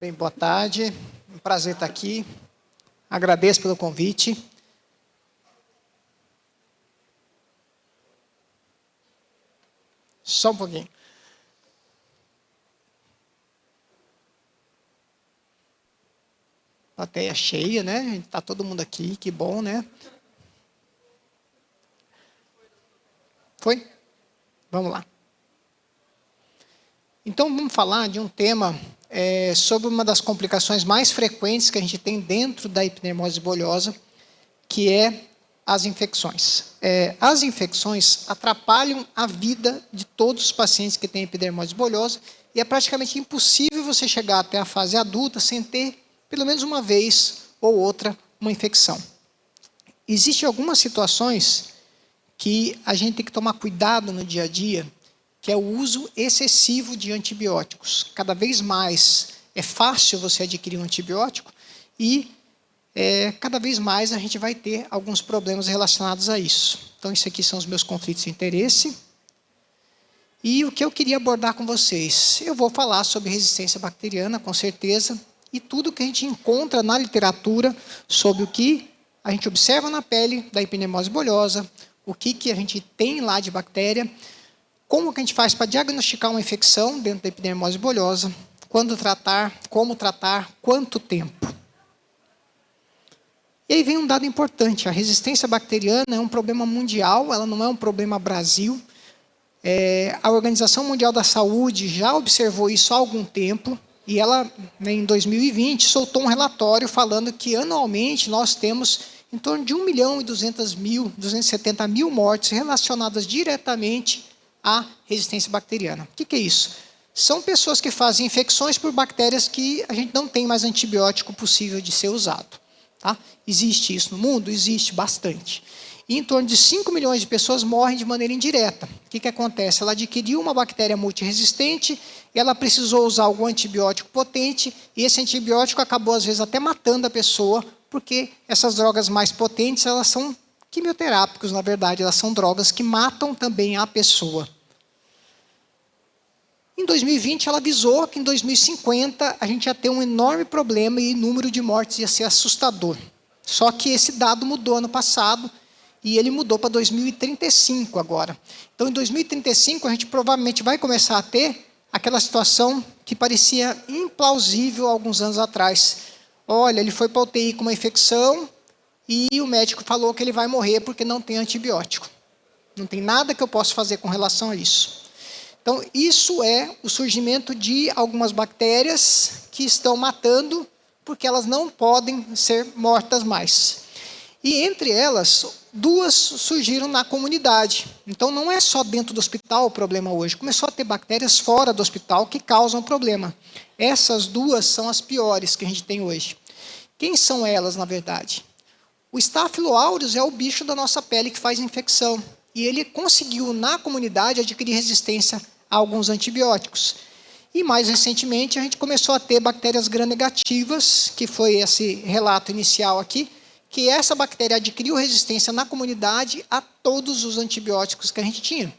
Bem, boa tarde, um prazer estar aqui, agradeço pelo convite. Só um pouquinho. Plateia cheia, né? Está todo mundo aqui, que bom, né? Foi? Vamos lá. Então, vamos falar de um tema sobre uma das complicações mais frequentes que a gente tem dentro da epidermose bulhosa, que é as infecções. As infecções atrapalham a vida de todos os pacientes que têm epidermose bulhosa e é praticamente impossível você chegar até a fase adulta sem ter, pelo menos uma vez ou outra, uma infecção. Existem algumas situações que a gente tem que tomar cuidado no dia a dia, que é o uso excessivo de antibióticos. Cada vez mais é fácil você adquirir um antibiótico e cada vez mais a gente vai ter alguns problemas relacionados a isso. Então, isso aqui são os meus conflitos de interesse. E o que eu queria abordar com vocês? Eu vou falar sobre resistência bacteriana, com certeza, e tudo que a gente encontra na literatura sobre o que a gente observa na pele da epidermose bulhosa, o que a gente tem lá de bactéria, como que a gente faz para diagnosticar uma infecção dentro da epidermose bulhosa, quando tratar, como tratar, quanto tempo. E aí vem um dado importante, a resistência bacteriana é um problema mundial, ela não é um problema Brasil. A Organização Mundial da Saúde já observou isso há algum tempo, e ela, em 2020, soltou um relatório falando que anualmente nós temos em torno de 1.270.000 mortes relacionadas diretamente à resistência bacteriana. O que é isso? São pessoas que fazem infecções por bactérias que a gente não tem mais antibiótico possível de ser usado. Tá? Existe isso no mundo? Existe bastante. E em torno de 5 milhões de pessoas morrem de maneira indireta. O que acontece? Ela adquiriu uma bactéria multiresistente, ela precisou usar algum antibiótico potente, e esse antibiótico acabou, às vezes, até matando a pessoa, porque essas drogas mais potentes, elas são quimioterápicos, na verdade, elas são drogas que matam também a pessoa. Em 2020, ela avisou que em 2050 a gente ia ter um enorme problema e o número de mortes ia ser assustador. Só que esse dado mudou ano passado e ele mudou para 2035 agora. Então, em 2035, a gente provavelmente vai começar a ter aquela situação que parecia implausível há alguns anos atrás. Olha, ele foi para a UTI com uma infecção e o médico falou que ele vai morrer porque não tem antibiótico. Não tem nada que eu possa fazer com relação a isso. Então, isso é o surgimento de algumas bactérias que estão matando porque elas não podem ser mortas mais. E entre elas, 2 surgiram na comunidade. Então, não é só dentro do hospital o problema hoje. Começou a ter bactérias fora do hospital que causam problema. Essas 2 são as piores que a gente tem hoje. Quem são elas, na verdade? O Staphylo aureus é o bicho da nossa pele que faz infecção. E ele conseguiu, na comunidade, adquirir resistência a alguns antibióticos. E, mais recentemente, a gente começou a ter bactérias gram-negativas, que foi esse relato inicial aqui, que essa bactéria adquiriu resistência na comunidade a todos os antibióticos que a gente tinha.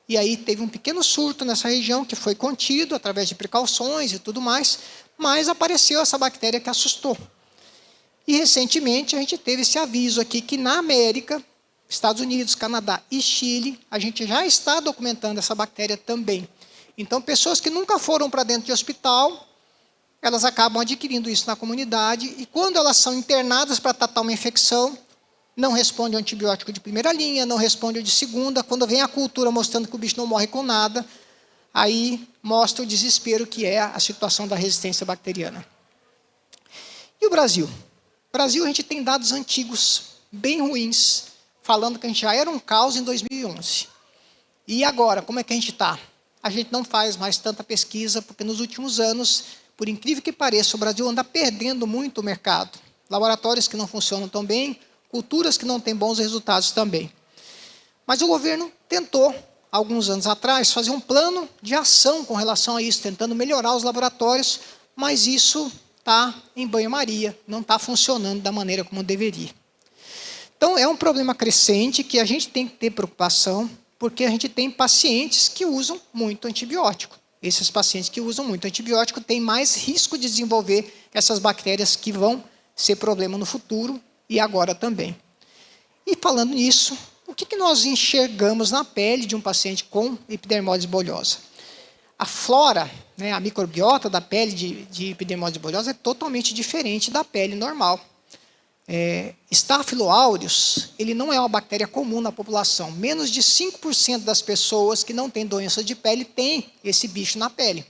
E aí teve um pequeno surto nessa região, que foi contido através de precauções e tudo mais, mas apareceu essa bactéria que assustou. E, recentemente, a gente teve esse aviso aqui, que na América, Estados Unidos, Canadá e Chile, a gente já está documentando essa bactéria também. Então, pessoas que nunca foram para dentro de hospital, elas acabam adquirindo isso na comunidade, e quando elas são internadas para tratar uma infecção, não responde ao antibiótico de primeira linha, não responde ao de segunda, quando vem a cultura mostrando que o bicho não morre com nada, aí mostra o desespero que é a situação da resistência bacteriana. E o Brasil? No Brasil, a gente tem dados antigos, bem ruins, falando que a gente já era um caos em 2011. E agora, como é que a gente está? A gente não faz mais tanta pesquisa, porque nos últimos anos, por incrível que pareça, o Brasil anda perdendo muito o mercado. Laboratórios que não funcionam tão bem, culturas que não têm bons resultados também. Mas o governo tentou, alguns anos atrás, fazer um plano de ação com relação a isso, tentando melhorar os laboratórios, mas isso está em banho-maria, não está funcionando da maneira como deveria. Então, é um problema crescente que a gente tem que ter preocupação, porque a gente tem pacientes que usam muito antibiótico. Esses pacientes que usam muito antibiótico têm mais risco de desenvolver essas bactérias que vão ser problema no futuro e agora também. E falando nisso, o que nós enxergamos na pele de um paciente com epidermólise bolhosa? A flora, né, a microbiota da pele de epidermólise bolhosa é totalmente diferente da pele normal. Staphylo aureus, ele não é uma bactéria comum na população. Menos de 5% das pessoas que não têm doença de pele têm esse bicho na pele.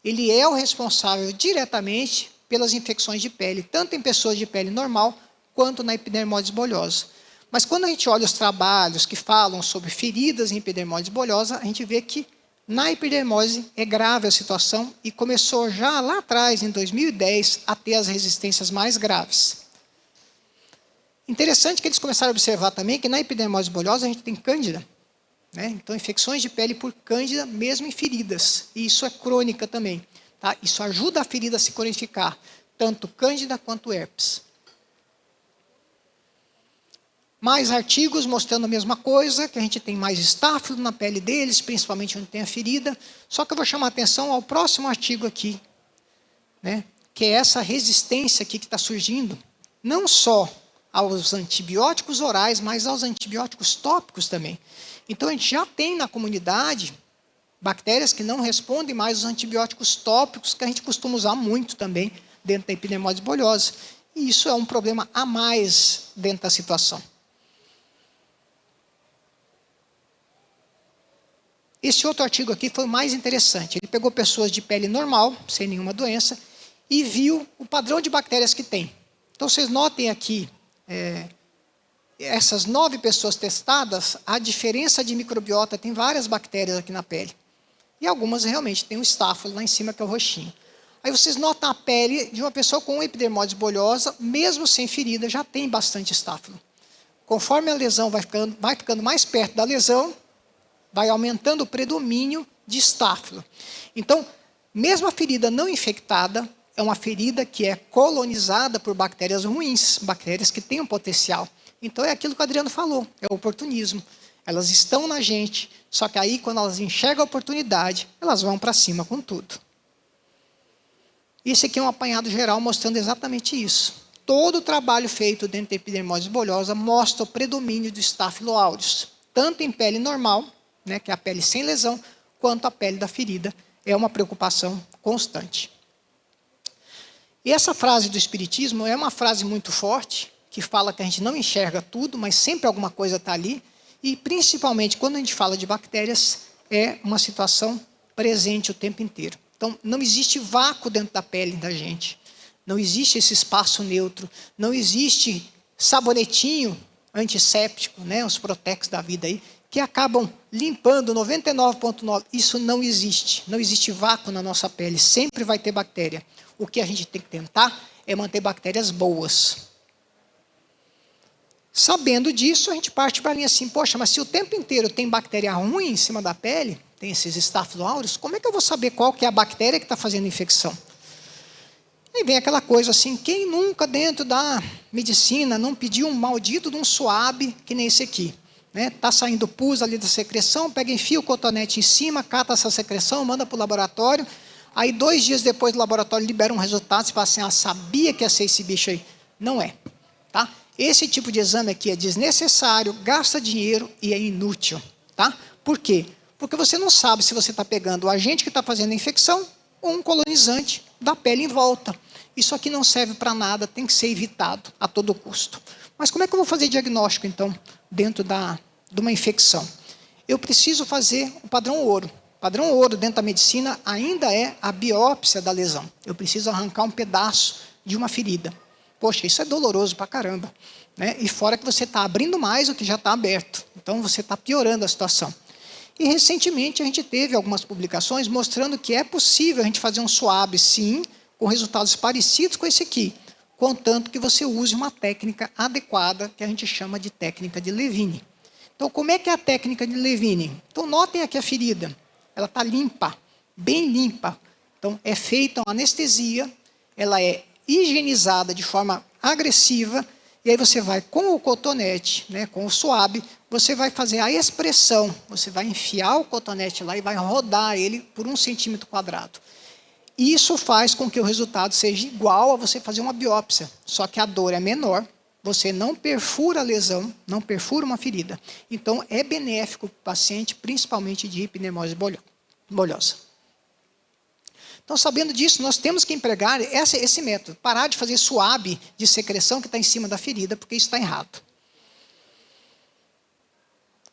Ele é o responsável diretamente pelas infecções de pele, tanto em pessoas de pele normal, quanto na epidermólise bolhosa. Mas quando a gente olha os trabalhos que falam sobre feridas em epidermólise bolhosa, a gente vê que na epidermólise é grave a situação e começou já lá atrás, em 2010, a ter as resistências mais graves. Interessante que eles começaram a observar também que na epidermólise bolhosa a gente tem cândida, né? Então, infecções de pele por cândida, mesmo em feridas. E isso é crônica também. Tá? Isso ajuda a ferida a se cronificar, tanto cândida quanto herpes. Mais artigos mostrando a mesma coisa, que a gente tem mais estáfilo na pele deles, principalmente onde tem a ferida. Só que eu vou chamar a atenção ao próximo artigo aqui, né? Que é essa resistência aqui que está surgindo, não só aos antibióticos orais, mas aos antibióticos tópicos também. Então, a gente já tem na comunidade bactérias que não respondem mais aos antibióticos tópicos, que a gente costuma usar muito também dentro da epidermólise bolhosa. E isso é um problema a mais dentro da situação. Esse outro artigo aqui foi o mais interessante. Ele pegou pessoas de pele normal, sem nenhuma doença, e viu o padrão de bactérias que tem. Então, vocês notem aqui, essas 9 pessoas testadas, a diferença de microbiota, tem várias bactérias aqui na pele. E algumas realmente tem um estáfilo lá em cima, que é o roxinho. Aí vocês notam a pele de uma pessoa com epidermólise bolhosa, mesmo sem ferida, já tem bastante estáfilo. Conforme a lesão vai ficando mais perto da lesão, vai aumentando o predomínio de estáfilo. Então, mesmo a ferida não infectada, é uma ferida que é colonizada por bactérias ruins, bactérias que têm um potencial. Então, é aquilo que o Adriano falou, é o oportunismo. Elas estão na gente, só que aí, quando elas enxergam a oportunidade, elas vão para cima com tudo. Esse aqui é um apanhado geral mostrando exatamente isso. Todo o trabalho feito dentro da epidermólise bolhosa mostra o predomínio do Staphylo aureus, tanto em pele normal, né, que é a pele sem lesão, quanto a pele da ferida. É uma preocupação constante. E essa frase do Espiritismo é uma frase muito forte, que fala que a gente não enxerga tudo, mas sempre alguma coisa está ali. E, principalmente, quando a gente fala de bactérias, é uma situação presente o tempo inteiro. Então, não existe vácuo dentro da pele da gente. Não existe esse espaço neutro. Não existe sabonetinho antisséptico, né, os Protex da vida aí, que acabam limpando 99,9%. Isso não existe. Não existe vácuo na nossa pele. Sempre vai ter bactéria. O que a gente tem que tentar é manter bactérias boas. Sabendo disso, a gente parte para a linha assim, poxa, mas se o tempo inteiro tem bactéria ruim em cima da pele, tem esses Staphylo aureus, como é que eu vou saber qual que é a bactéria que está fazendo a infecção? Aí vem aquela coisa assim, quem nunca dentro da medicina não pediu um maldito de um suave que nem esse aqui? Está saindo pus ali da secreção, pega, enfia o cotonete em cima, cata essa secreção, manda para o laboratório, aí 2 dias depois do laboratório libera um resultado, você fala assim, sabia que ia ser esse bicho aí. Não é. Tá? Esse tipo de exame aqui é desnecessário, gasta dinheiro e é inútil. Tá? Por quê? Porque você não sabe se você está pegando o agente que está fazendo a infecção ou um colonizante da pele em volta. Isso aqui não serve para nada, tem que ser evitado a todo custo. Mas como é que eu vou fazer diagnóstico, então, dentro de uma infecção? Eu preciso fazer o padrão ouro. O padrão ouro dentro da medicina ainda é a biópsia da lesão. Eu preciso arrancar um pedaço de uma ferida. Poxa, isso é doloroso pra caramba. Né? E fora que você está abrindo mais do que já está aberto. Então, você está piorando a situação. E, recentemente, a gente teve algumas publicações mostrando que é possível a gente fazer um swab, sim, com resultados parecidos com esse aqui, contanto que você use uma técnica adequada, que a gente chama de técnica de Levine. Então, como é que é a técnica de Levine? Então, notem aqui a ferida. Ela está limpa, bem limpa. Então, é feita uma anestesia, ela é higienizada de forma agressiva, e aí você vai com o cotonete, né, com o suave, você vai fazer a expressão, você vai enfiar o cotonete lá e vai rodar ele por 1 centímetro quadrado. Isso faz com que o resultado seja igual a você fazer uma biópsia, só que a dor é menor, você não perfura a lesão, não perfura uma ferida. Então, é benéfico para o paciente, principalmente de hipenemose bolhosa. Então, sabendo disso, nós temos que empregar esse método, parar de fazer suave de secreção que está em cima da ferida, porque isso está errado.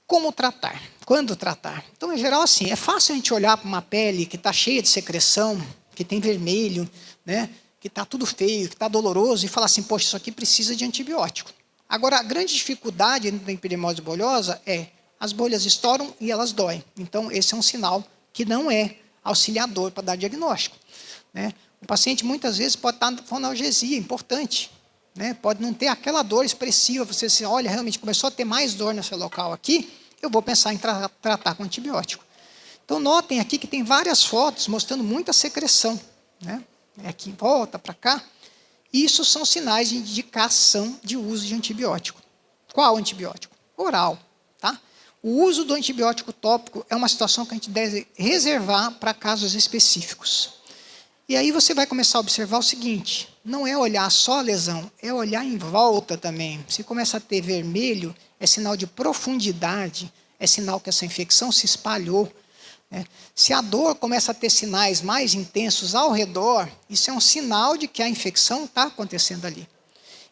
Como tratar? Quando tratar? Então, em geral, assim, é fácil a gente olhar para uma pele que está cheia de secreção, que tem vermelho, né, que está tudo feio, que está doloroso, e falar assim, poxa, isso aqui precisa de antibiótico. Agora, a grande dificuldade da epidermose bolhosa é as bolhas estouram e elas doem. Então, esse é um sinal que não é auxiliador para dar diagnóstico. Né? O paciente, muitas vezes, pode estar com analgesia, importante. Né? Pode não ter aquela dor expressiva, você se olha, realmente começou a ter mais dor nesse local aqui, eu vou pensar em tratar com antibiótico. Então, notem aqui que tem várias fotos mostrando muita secreção. Né? Aqui, volta para cá. Isso são sinais de indicação de uso de antibiótico. Qual antibiótico? Oral. Tá? O uso do antibiótico tópico é uma situação que a gente deve reservar para casos específicos. E aí você vai começar a observar o seguinte, não é olhar só a lesão, é olhar em volta também. Se começa a ter vermelho, é sinal de profundidade, é sinal que essa infecção se espalhou. Né? Se a dor começa a ter sinais mais intensos ao redor, isso é um sinal de que a infecção está acontecendo ali.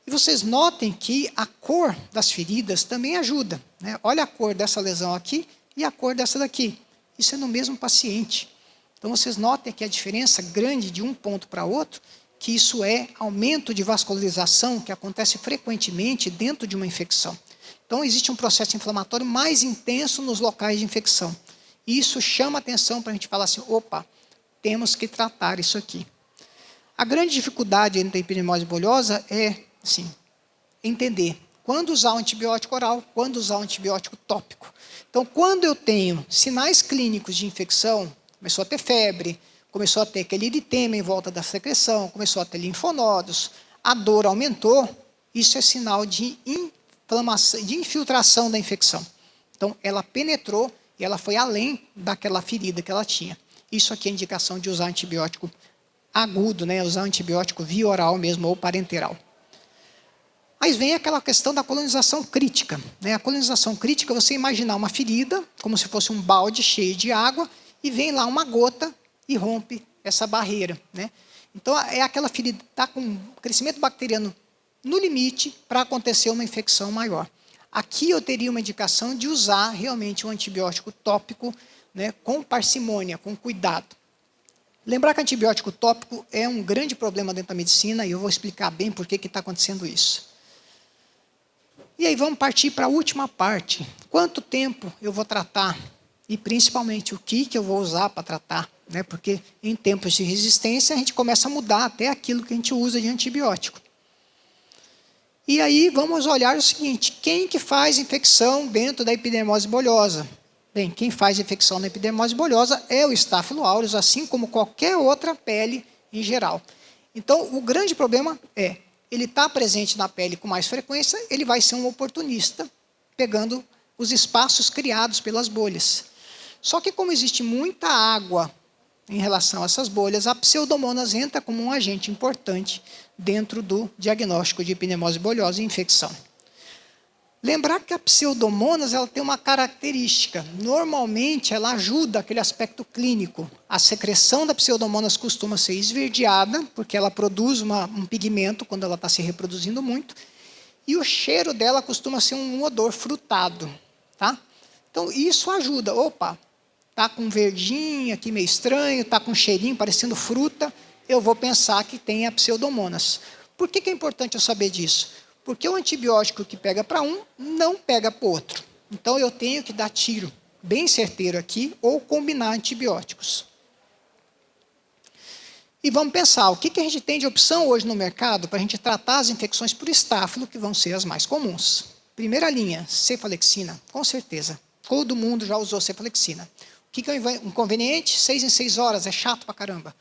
E vocês notem que a cor das feridas também ajuda. Né? Olha a cor dessa lesão aqui e a cor dessa daqui. Isso é no mesmo paciente. Então, vocês notem que a diferença grande de um ponto para outro, que isso é aumento de vascularização que acontece frequentemente dentro de uma infecção. Então, existe um processo inflamatório mais intenso nos locais de infecção. E isso chama atenção para a gente falar assim, opa, temos que tratar isso aqui. A grande dificuldade da epidermose bolhosa é, assim, entender quando usar o antibiótico oral, quando usar o antibiótico tópico. Então, quando eu tenho sinais clínicos de infecção, começou a ter febre, começou a ter aquele eritema em volta da secreção, começou a ter linfonodos, a dor aumentou, isso é sinal de inflamação, de infiltração da infecção. Então, ela penetrou e ela foi além daquela ferida que ela tinha. Isso aqui é indicação de usar antibiótico agudo, né? Usar antibiótico via oral mesmo ou parenteral. Aí vem aquela questão da colonização crítica. Né? A colonização crítica é você imaginar uma ferida, como se fosse um balde cheio de água, e vem lá uma gota e rompe essa barreira. Né? Então, é aquela ferida que está com crescimento bacteriano no limite para acontecer uma infecção maior. Aqui eu teria uma indicação de usar realmente um antibiótico tópico, né, com parcimônia, com cuidado. Lembrar que antibiótico tópico é um grande problema dentro da medicina, e eu vou explicar bem por que está acontecendo isso. E aí vamos partir para a última parte. Quanto tempo eu vou tratar? E principalmente o que eu vou usar para tratar, né? Porque em tempos de resistência a gente começa a mudar até aquilo que a gente usa de antibiótico. E aí vamos olhar o seguinte, quem que faz infecção dentro da epidermose bolhosa? Bem, quem faz infecção na epidermose bolhosa é o Staphylo aureus, assim como qualquer outra pele em geral. Então, o grande problema é, ele está presente na pele com mais frequência, ele vai ser um oportunista, pegando os espaços criados pelas bolhas. Só que como existe muita água em relação a essas bolhas, a Pseudomonas entra como um agente importante dentro do diagnóstico de epidermose bolhosa e infecção. Lembrar que a Pseudomonas ela tem uma característica. Normalmente, ela ajuda aquele aspecto clínico. A secreção da Pseudomonas costuma ser esverdeada, porque ela produz um pigmento quando ela está se reproduzindo muito, e o cheiro dela costuma ser um odor frutado. Tá? Então, isso ajuda. Opa, está com um verdinho aqui meio estranho, está com um cheirinho parecendo fruta, eu vou pensar que tem a Pseudomonas. Por que é importante eu saber disso? Porque o antibiótico que pega para um, não pega para o outro. Então, eu tenho que dar tiro bem certeiro aqui, ou combinar antibióticos. E vamos pensar, o que a gente tem de opção hoje no mercado para a gente tratar as infecções por estáfilo, que vão ser as mais comuns. Primeira linha, cefalexina, com certeza. Todo mundo já usou cefalexina. O que é o inconveniente? 6 em 6 horas, é chato pra caramba.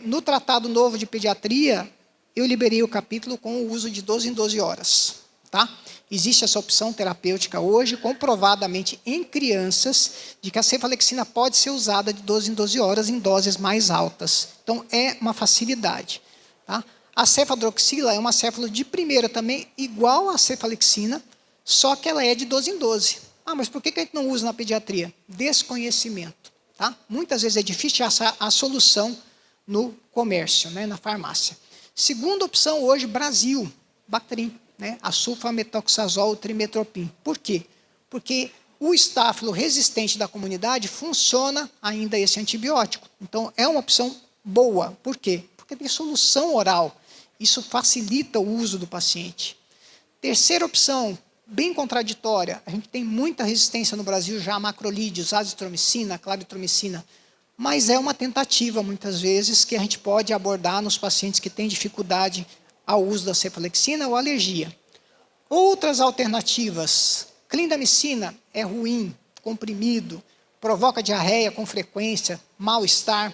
No Tratado Novo de Pediatria, eu liberei o capítulo com o uso de 12 em 12 horas. tá? Existe essa opção terapêutica hoje, comprovadamente em crianças, de que a cefalexina pode ser usada de 12 em 12 horas em doses mais altas. Então, é uma facilidade. Tá? A cefadroxila é uma céfalo de primeira também, igual à cefalexina, só que ela é de 12 em 12. Ah, mas por que a gente não usa na pediatria? Desconhecimento. Tá? Muitas vezes é difícil achar a solução no comércio, né, na farmácia. Segunda opção hoje, Brasil, Bactrim. Né, a sulfametoxazol, trimetoprim. Por quê? Porque o estáfilo resistente da comunidade funciona ainda esse antibiótico. Então, é uma opção boa. Por quê? Porque tem solução oral. Isso facilita o uso do paciente. Terceira opção, bem contraditória. A gente tem muita resistência no Brasil já a macrolídeos, azitromicina, claritromicina. Mas é uma tentativa, muitas vezes, que a gente pode abordar nos pacientes que têm dificuldade ao uso da cefalexina ou alergia. Outras alternativas, clindamicina é ruim, comprimido, provoca diarreia com frequência, mal-estar.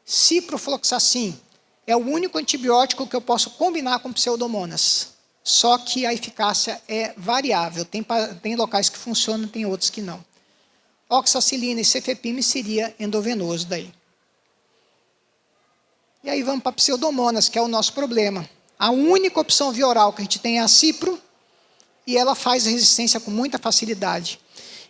Ciprofloxacin é o único antibiótico que eu posso combinar com pseudomonas, só que a eficácia é variável, tem locais que funcionam, tem outros que não. Oxacilina e cefepime seria endovenoso daí. E aí vamos para pseudomonas, que é o nosso problema. A única opção via oral que a gente tem é a cipro, e ela faz resistência com muita facilidade.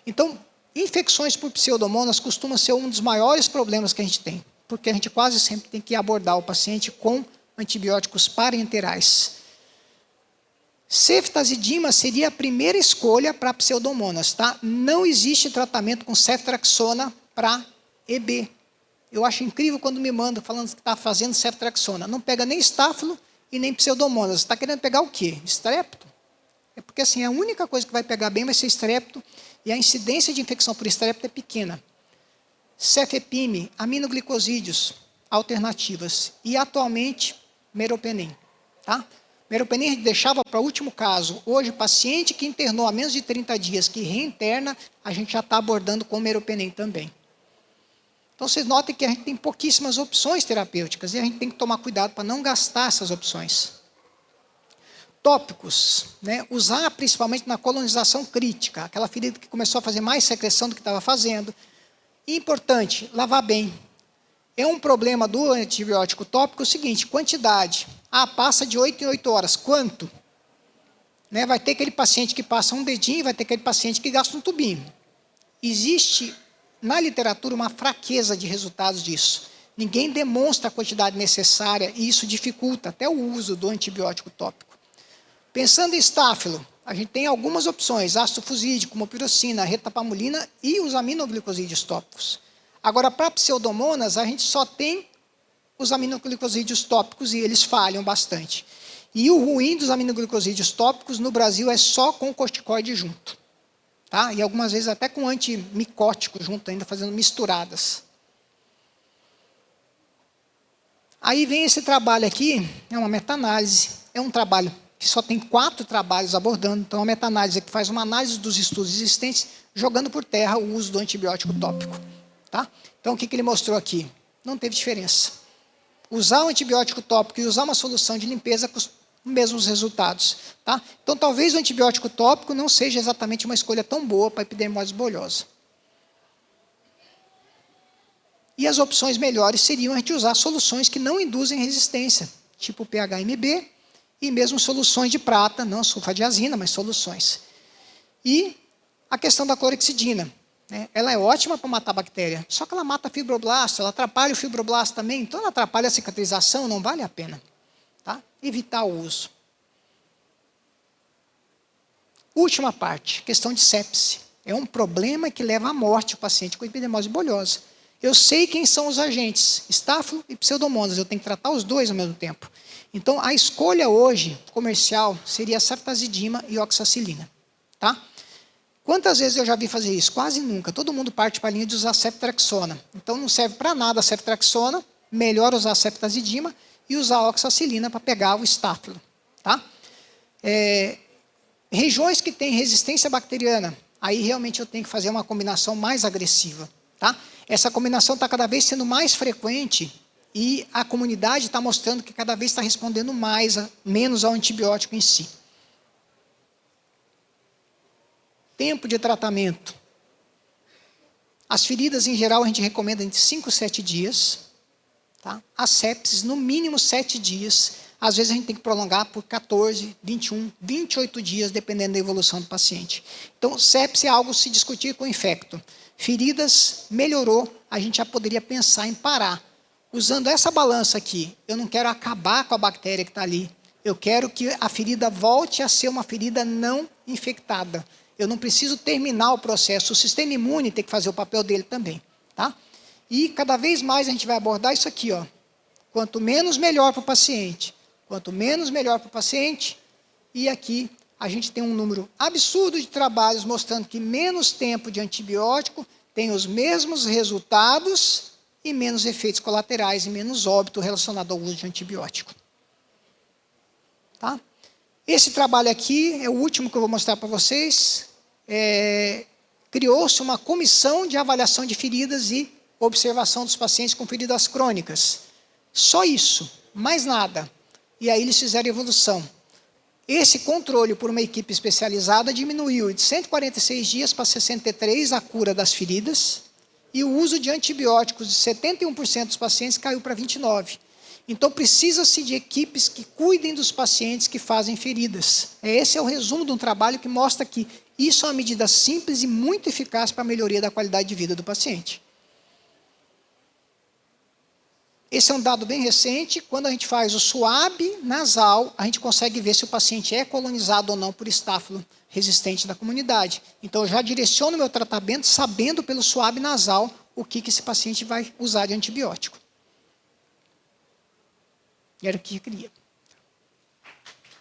Então, infecções por pseudomonas costumam ser um dos maiores problemas que a gente tem, porque a gente quase sempre tem que abordar o paciente com antibióticos parenterais. Ceftazidima seria a primeira escolha para pseudomonas, tá? Não existe tratamento com ceftriaxona para EB. Eu acho incrível quando me mandam falando que está fazendo ceftriaxona. Não pega nem estáfilo e nem pseudomonas. Está querendo pegar o quê? Estrepto? É porque assim, a única coisa que vai pegar bem vai ser estrepto, e a incidência de infecção por estrepto é pequena. Cefepime, aminoglicosídeos, alternativas. E atualmente, meropenem. Tá? Meropenem a gente deixava para o último caso. Hoje, paciente que internou há menos de 30 dias, que reinterna, a gente já está abordando com meropenem também. Então, vocês notem que a gente tem pouquíssimas opções terapêuticas, e a gente tem que tomar cuidado para não gastar essas opções. Tópicos, né? Usar principalmente na colonização crítica, aquela ferida que começou a fazer mais secreção do que estava fazendo. E importante, lavar bem. É um problema do antibiótico tópico o seguinte, quantidade. Ah, passa de 8 em 8 horas. Quanto? Né? Vai ter aquele paciente que passa um dedinho, vai ter aquele paciente que gasta um tubinho. Existe na literatura uma fraqueza de resultados disso. Ninguém demonstra a quantidade necessária e isso dificulta até o uso do antibiótico tópico. Pensando em estáfilo, a gente tem algumas opções, ácido fusídico, mopirocina, retapamulina e os aminoglicosídeos tópicos. Agora, para pseudomonas, a gente só tem os aminoglicosídeos tópicos e eles falham bastante. E o ruim dos aminoglicosídeos tópicos no Brasil é só com corticoide junto. Tá? E algumas vezes até com antimicótico junto, ainda fazendo misturadas. Aí vem esse trabalho aqui, é uma meta-análise, é um trabalho que só tem 4 trabalhos abordando, então a meta-análise que faz uma análise dos estudos existentes, jogando por terra o uso do antibiótico tópico. Tá? Então o que ele mostrou aqui? Não teve diferença. Usar o antibiótico tópico e usar uma solução de limpeza com os mesmos resultados. Tá? Então talvez o antibiótico tópico não seja exatamente uma escolha tão boa para a epidermose bolhosa. E as opções melhores seriam a gente usar soluções que não induzem resistência, tipo PHMB, e mesmo soluções de prata, não sulfadiazina, mas soluções. E a questão da clorexidina. Né? Ela é ótima para matar bactéria, só que ela mata fibroblasto, ela atrapalha o fibroblasto também, então ela atrapalha a cicatrização, não vale a pena. Tá? Evitar o uso. Última parte, questão de sepse. É um problema que leva à morte o paciente com epidermose bolhosa. Eu sei quem são os agentes, estáfilo e pseudomonas, eu tenho que tratar os dois ao mesmo tempo. Então, a escolha hoje, comercial, seria ceftazidima e oxacilina. Tá? Quantas vezes eu já vi fazer isso? Quase nunca. Todo mundo parte para a linha de usar ceftriaxona. Então, não serve para nada a ceftriaxona, melhor usar a ceftazidima e usar a oxacilina para pegar o estáfilo. Tá? Regiões que têm resistência bacteriana, aí realmente eu tenho que fazer uma combinação mais agressiva. Tá? Essa combinação está cada vez sendo mais frequente e a comunidade está mostrando que cada vez está respondendo menos ao antibiótico em si. Tempo de tratamento. As feridas, em geral, a gente recomenda entre 5 e 7 dias. Tá? As sepsis, no mínimo 7 dias. Às vezes a gente tem que prolongar por 14, 21, 28 dias, dependendo da evolução do paciente. Então, sepsis é algo a se discutir com o infecto. Feridas, melhorou, a gente já poderia pensar em parar. Usando essa balança aqui, eu não quero acabar com a bactéria que está ali. Eu quero que a ferida volte a ser uma ferida não infectada. Eu não preciso terminar o processo. O sistema imune tem que fazer o papel dele também. Tá? E cada vez mais a gente vai abordar isso aqui. Ó. Quanto menos, melhor para o paciente. Quanto menos, melhor para o paciente. E aqui a gente tem um número absurdo de trabalhos mostrando que menos tempo de antibiótico tem os mesmos resultados e menos efeitos colaterais e menos óbito relacionado ao uso de antibiótico. Tá? Esse trabalho aqui é o último que eu vou mostrar para vocês. Criou-se uma comissão de avaliação de feridas e observação dos pacientes com feridas crônicas. Só isso, mais nada. E aí eles fizeram evolução. Esse controle por uma equipe especializada diminuiu de 146 dias para 63 a cura das feridas, e o uso de antibióticos de 71% dos pacientes caiu para 29%. Então, precisa-se de equipes que cuidem dos pacientes que fazem feridas. Esse é o resumo de um trabalho que mostra que isso é uma medida simples e muito eficaz para a melhoria da qualidade de vida do paciente. Esse é um dado bem recente. Quando a gente faz o swab nasal, a gente consegue ver se o paciente é colonizado ou não por estáfilo resistente da comunidade. Então, eu já direciono o meu tratamento sabendo pelo swab nasal o que esse paciente vai usar de antibiótico. Era o que eu queria.